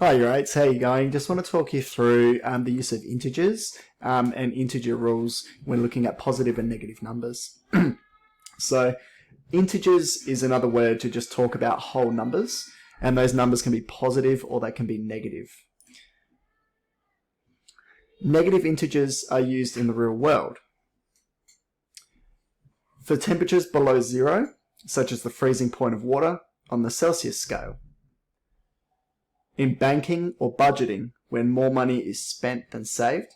Hi, your mates. How you going? Just want to talk you through the use of integers and integer rules when looking at positive and negative numbers. So integers is another word to just talk about whole numbers, and those numbers can be positive or they can be negative. Negative integers are used in the real world. For temperatures below zero, such as the freezing point of water on the Celsius scale. In banking or budgeting, when more money is spent than saved.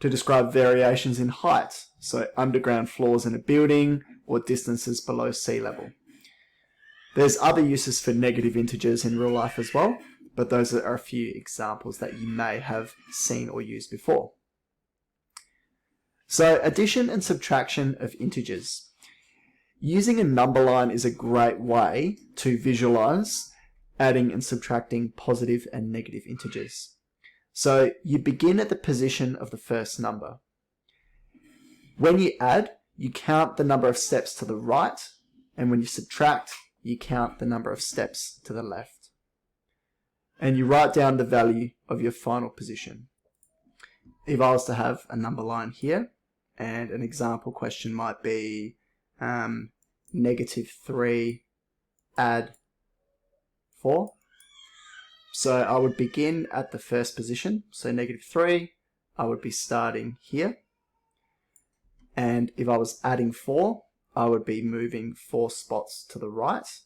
To describe variations in height, so underground floors in a building or distances below sea level. There's other uses for negative integers in real life as well, but those are a few examples that you may have seen or used before. So addition and subtraction of integers. Using a number line is a great way to visualize adding and subtracting positive and negative integers. So you begin at the position of the first number. When you add, you count the number of steps to the right, and when you subtract, you count the number of steps to the left. And you write down the value of your final position. If I was to have a number line here, and an example question might be -3 add 4. So I would begin at the first position, so -3, I would be starting here. And if I was adding 4, I would be moving 4 spots to the right.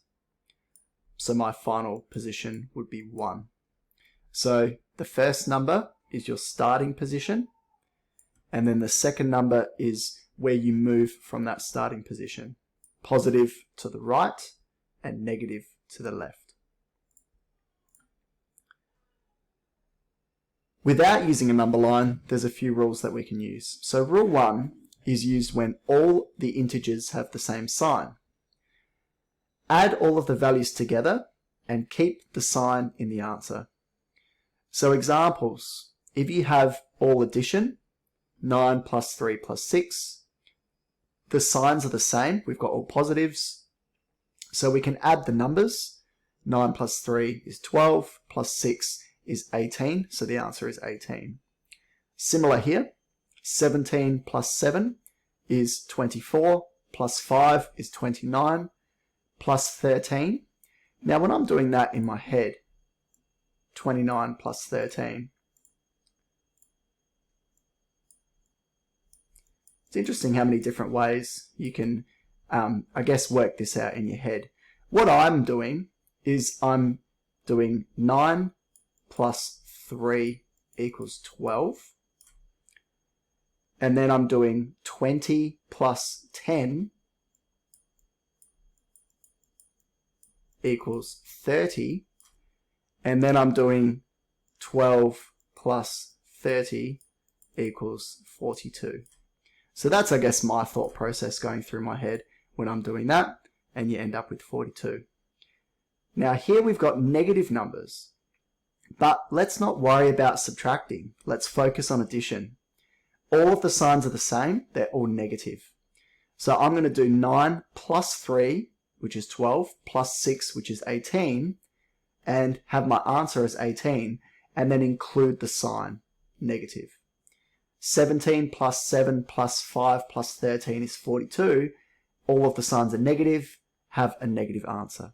So my final position would be 1. So the first number is your starting position, and then the second number is where you move from that starting position. Positive to the right and negative to the left. Without using a number line, there's a few rules that we can use. So rule 1 is used when all the integers have the same sign. Add all of the values together and keep the sign in the answer. So examples, if you have all addition, 9 plus 3 plus 6, the signs are the same. We've got all positives. So we can add the numbers. 9 plus 3 is 12, plus 6 is 18, so the answer is 18. Similar here, 17 plus 7 is 24, plus 5 is 29, plus 13. Now when I'm doing that in my head, 29 plus 13, it's interesting how many different ways you can, I guess, work this out in your head. What I'm doing is I'm doing 9 plus 3 equals 12. And then I'm doing 20 plus 10 equals 30. And then I'm doing 12 plus 30 equals 42. So that's, I guess, my thought process going through my head when I'm doing that, and you end up with 42. Now here we've got negative numbers. But let's not worry about subtracting. Let's focus on addition. All of the signs are the same. They're all negative. So I'm going to do 9 plus 3, which is 12, plus 6, which is 18, and have my answer as 18, and then include the sign, negative. 17 plus 7 plus 5 plus 13 is 42. All of the signs are negative. Have a negative answer.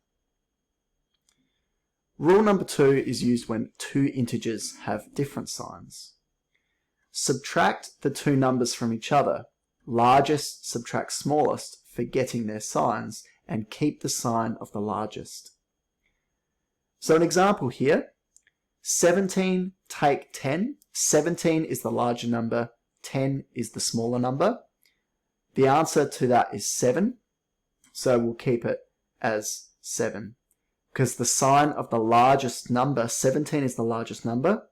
Rule number 2 is used when two integers have different signs. Subtract the two numbers from each other. Largest subtract smallest, forgetting their signs, and keep the sign of the largest. So an example here, 17 take 10. 17 is the larger number, 10 is the smaller number. The answer to that is 7, so we'll keep it as 7. Because the sign of the largest number, 17 is the largest number,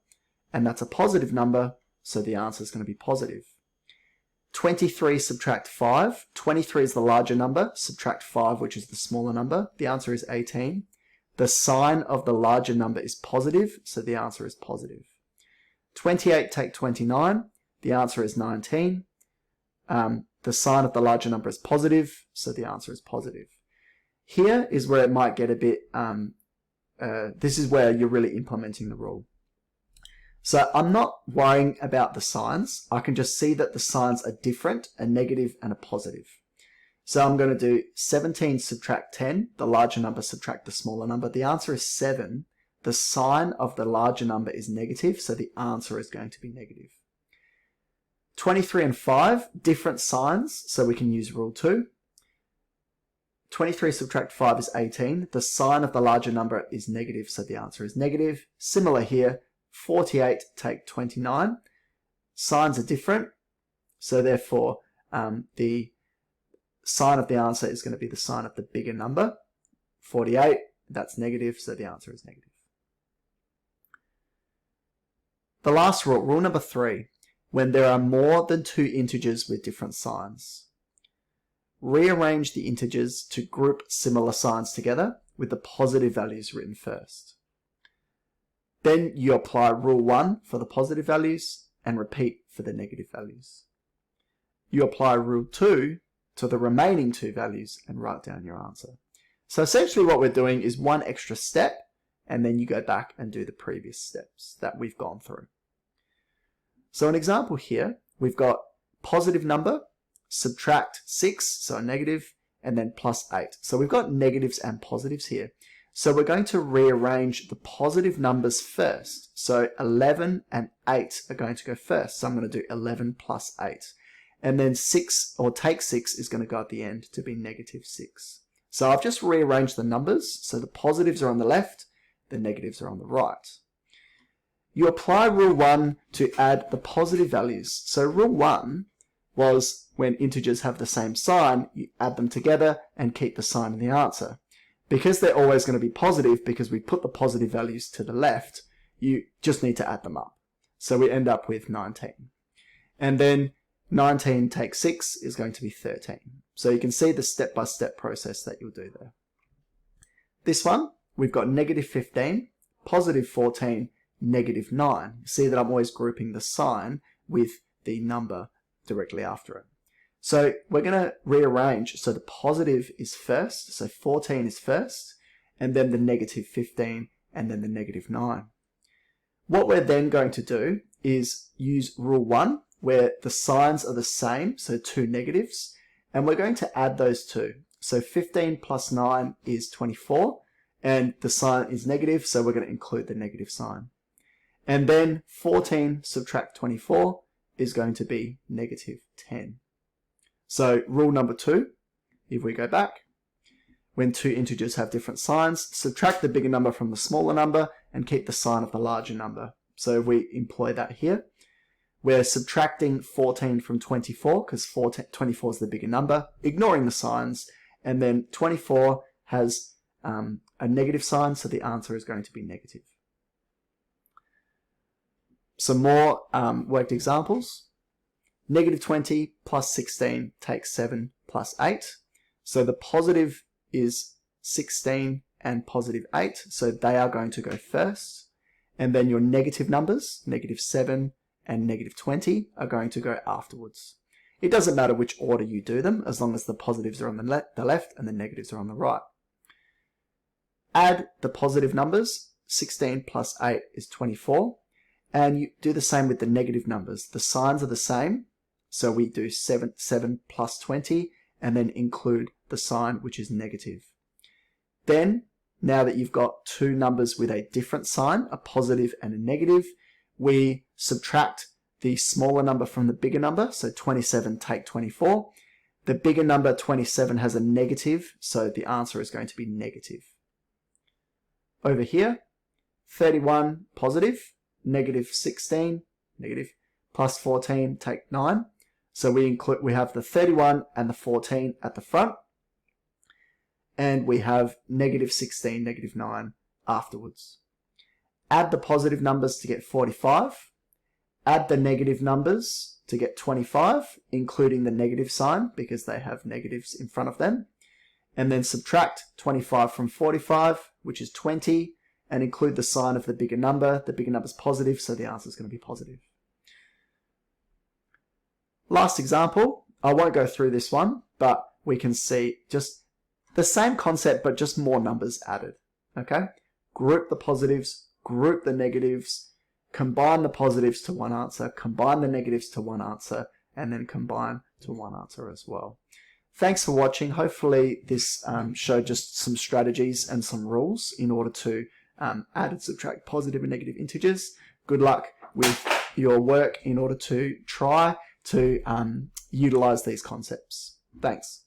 and that's a positive number, so the answer is going to be positive. 23 subtract 5. 23 is the larger number, subtract 5, which is the smaller number. The answer is 18. The sign of the larger number is positive, so the answer is positive. 28 take 29. The answer is 19. The sign of the larger number is positive, so the answer is positive. Here is where it might get a bit this is where you're really implementing the rule. So I'm not worrying about the signs. I can just see that the signs are different, a negative and a positive. So I'm going to do 17 subtract 10, the larger number subtract the smaller number. The answer is 7. The sign of the larger number is negative, so the answer is going to be negative. 23 and 5, different signs, so we can use rule 2. 23 subtract 5 is 18. The sign of the larger number is negative, so the answer is negative. Similar here, 48 take 29. Signs are different, so therefore the sign of the answer is going to be the sign of the bigger number. 48, that's negative, so the answer is negative. The last rule, rule number 3, when there are more than 2 integers with different signs. Rearrange the integers to group similar signs together with the positive values written first. Then you apply rule 1 for the positive values and repeat for the negative values. You apply rule 2 to the remaining 2 values and write down your answer. So essentially what we're doing is one extra step, and then you go back and do the previous steps that we've gone through. So an example here, we've got positive number, subtract 6, so a negative, and then plus 8. So we've got negatives and positives here. So we're going to rearrange the positive numbers first. So 11 and 8 are going to go first. So I'm going to do 11 plus 8. And then 6, or take 6, is going to go at the end to be negative 6. So I've just rearranged the numbers. So the positives are on the left, the negatives are on the right. You apply rule 1 to add the positive values. So rule 1 was when integers have the same sign, you add them together and keep the sign in the answer. Because they're always going to be positive, because we put the positive values to the left, you just need to add them up. So we end up with 19. And then 19 take 6 is going to be 13. So you can see the step-by-step process that you'll do there. This one, we've got negative 15, positive 14, negative 9. You see that I'm always grouping the sign with the number directly after it. So we're going to rearrange. So the positive is first, so 14 is first, and then the negative 15, and then the negative 9. What we're then going to do is use rule 1, where the signs are the same, so 2 negatives, and we're going to add those two. So 15 plus 9 is 24, and the sign is negative, so we're going to include the negative sign. And then 14 subtract 24 is going to be negative 10. So rule number 2, if we go back, when 2 integers have different signs, subtract the bigger number from the smaller number and keep the sign of the larger number. So we employ that here. We're subtracting 14 from 24 because 24 is the bigger number, ignoring the signs, and then 24 has a negative sign, so the answer is going to be negative. Some more worked examples. Negative 20 plus 16 takes 7 plus 8. So the positive is 16 and positive 8, so they are going to go first. And then your negative numbers, negative 7 and negative 20, are going to go afterwards. It doesn't matter which order you do them, as long as the positives are on the left and the negatives are on the right. Add the positive numbers. 16 plus 8 is 24. And you do the same with the negative numbers. The signs are the same. So we do 7 plus 20 and then include the sign which is negative. Then, now that you've got 2 numbers with a different sign, a positive and a negative, we subtract the smaller number from the bigger number. So 27 take 24. The bigger number 27 has a negative, so the answer is going to be negative. Over here, 31 positive, negative 16, negative, plus 14 take 9. So we have the 31 and the 14 at the front, and we have negative 16, negative 9 afterwards. Add the positive numbers to get 45. Add the negative numbers to get 25, including the negative sign because they have negatives in front of them. And then subtract 25 from 45, which is 20, and include the sign of the bigger number. The bigger number is positive, so the answer is going to be positive. Last example, I won't go through this one, but we can see just the same concept, but just more numbers added. Okay, group the positives, group the negatives, combine the positives to one answer, combine the negatives to one answer, and then combine to one answer as well. Thanks for watching. Hopefully this showed just some strategies and some rules in order to add and subtract positive and negative integers. Good luck with your work in order to try to utilize these concepts. Thanks.